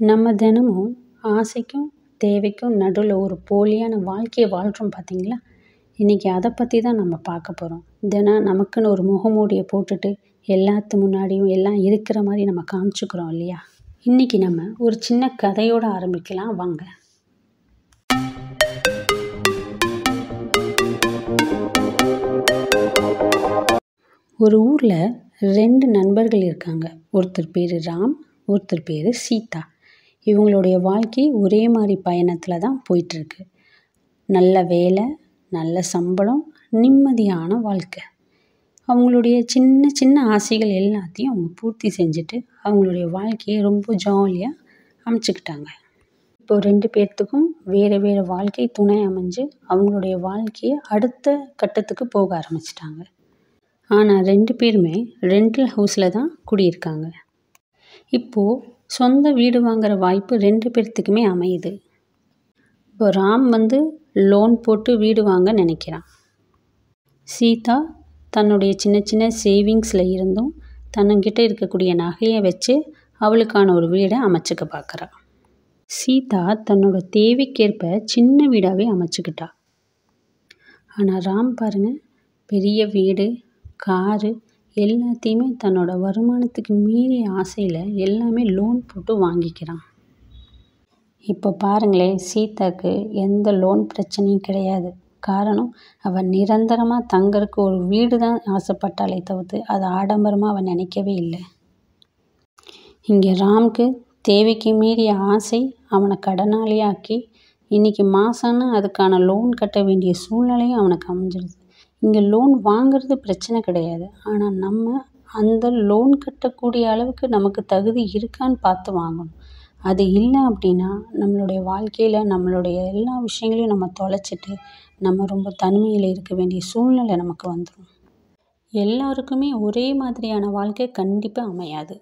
நம்ம தினமும் ஆசைக்கும் தேவைக்கும் நடுவில் ஒரு போலியான வாழ்க்கையை வாழ்கிறோம் பார்த்தீங்களா? இன்றைக்கி அதை பற்றி தான் நம்ம பார்க்க போகிறோம். தினம் நமக்குன்னு ஒரு முகமூடியை போட்டுட்டு எல்லாத்து முன்னாடியும் எல்லாம் இருக்கிற மாதிரி நம்ம காமிச்சுக்கிறோம் இல்லையா? இன்றைக்கி நம்ம ஒரு சின்ன கதையோடு ஆரம்பிக்கலாம் வாங்க. ஒரு ஊரில் 2 நண்பர்கள் இருக்காங்க. ஒருத்தர் பேர் ராம், ஒருத்தர் பேர் சீதா. இவங்களுடைய வாழ்க்கை ஒரே மாதிரி பயணத்தில் தான் போயிட்டுருக்கு. நல்ல வேலை, நல்ல சம்பளம், நிம்மதியான வாழ்க்கை. அவங்களுடைய சின்ன சின்ன ஆசைகள் எல்லாத்தையும் அவங்க பூர்த்தி செஞ்சுட்டு அவங்களுடைய வாழ்க்கையை ரொம்ப ஜாலியாக அமைச்சுக்கிட்டாங்க. இப்போது 2 பேர்த்துக்கும் வேறு வேறு வாழ்க்கை துணை அமைஞ்சு அவங்களுடைய வாழ்க்கையை அடுத்த கட்டத்துக்கு போக ஆரம்பிச்சிட்டாங்க. ஆனால் 2 பேருமே ரெண்டல் ஹவுஸில் தான் குடியிருக்காங்க. இப்போது சொந்த வீடு வாங்குகிற வாய்ப்பு 2 பேர்த்துக்குமே அமையுது. இப்போ ராம் லோன் போட்டு வீடு வாங்க நினைக்கிறான். சீதா தன்னுடைய சின்ன சின்ன சேவிங்ஸில் இருந்தும் தன்கிட்ட இருக்கக்கூடிய நகையை வச்சு அவளுக்கான ஒரு வீடை அமைச்சுக்க பார்க்குறா. சீதா தன்னோட தேவைக்கேற்ப சின்ன வீடாகவே அமைச்சுக்கிட்டா. ஆனால் ராம் பாருங்கள், பெரிய வீடு, காரு எல்லாத்தையுமே தன்னோட வருமானத்துக்கு மீறிய ஆசையில் எல்லாமே லோன் போட்டு வாங்கிக்கிறான். இப்போ பாருங்களேன், சீதாக்கு எந்த லோன் பிரச்சனையும் கிடையாது. காரணம், அவன் நிரந்தரமாக தங்கறதுக்கு ஒரு வீடு தான் ஆசைப்பட்டாலே தவிர்த்து அதை ஆடம்பரமாக அவன் நினைக்கவே இல்லை. இங்கே ராம்க்கு தேவைக்கு மீறிய ஆசை அவனை கடனாளியாக்கி இன்றைக்கி மாதம்னா அதுக்கான லோன் கட்ட வேண்டிய சூழ்நிலையும் அவனுக்கு அமைஞ்சிருது. இங்கே லோன் வாங்கிறது பிரச்சனை கிடையாது. ஆனால் நம்ம அந்த லோன் கட்டக்கூடிய அளவுக்கு நமக்கு தகுதி இருக்கான்னு பார்த்து வாங்கணும். அது இல்லை அப்படின்னா நம்மளுடைய வாழ்க்கையில் நம்மளுடைய எல்லா விஷயங்களையும் நம்ம தொலைச்சிட்டு நம்ம ரொம்ப தனிமையில் இருக்க வேண்டிய சூழ்நிலை நமக்கு வந்துடும். எல்லாருக்குமே ஒரே மாதிரியான வாழ்க்கை கண்டிப்பாக அமையாது.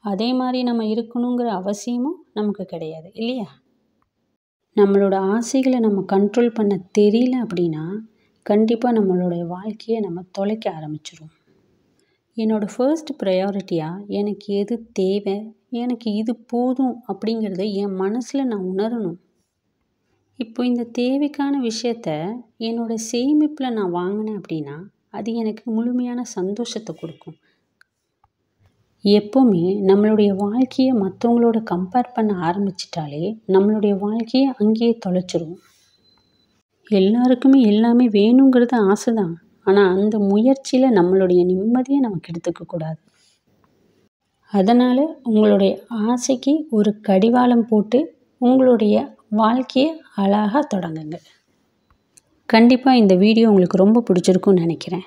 அதே மாதிரி நம்ம இருக்கணுங்கிற அவசியமும் நமக்கு கிடையாது இல்லையா? நம்மளோட ஆசைகளை நம்ம கண்ட்ரோல் பண்ண தெரியல அப்படின்னா கண்டிப்பாக நம்மளுடைய வாழ்க்கையை நம்ம தொலைக்க ஆரம்பிச்சிடும். என்னோடய ஃபர்ஸ்ட் ப்ரையாரிட்டியாக எனக்கு எது தேவை, எனக்கு இது போதும் அப்படிங்கிறத என் மனசில் நான் உணரணும். இப்போ இந்த தேவைக்கான விஷயத்த என்னோடய சேமிப்பில் நான் வாங்கினேன் அப்படின்னா அது எனக்கு முழுமையான சந்தோஷத்தை கொடுக்கும். எப்போவுமே நம்மளுடைய வாழ்க்கையை மற்றவங்களோட கம்பேர் பண்ண ஆரம்பிச்சிட்டாலே நம்மளுடைய வாழ்க்கையை அங்கேயே தொலைச்சிரும். எல்லாருக்குமே எல்லாமே வேணுங்கிறது ஆசை தான். ஆனால் அந்த முயற்சியில் நம்மளுடைய நிம்மதியை நம்ம கெடுத்துக்கக்கூடாது. அதனால் உங்களுடைய ஆசைக்கு ஒரு கடிவாளம் போட்டு உங்களுடைய வாழ்க்கையை அழகாக தொடங்குங்க. கண்டிப்பாக இந்த வீடியோ உங்களுக்கு ரொம்ப பிடிச்சிருக்குன்னு நினைக்கிறேன்.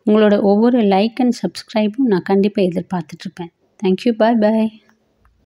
உங்களோட ஒவ்வொரு லைக் அண்ட் சப்ஸ்கிரைபும் நான் கண்டிப்பாக எதிர்பார்த்துட்ருப்பேன். தேங்க்யூ, பாய் பாய்.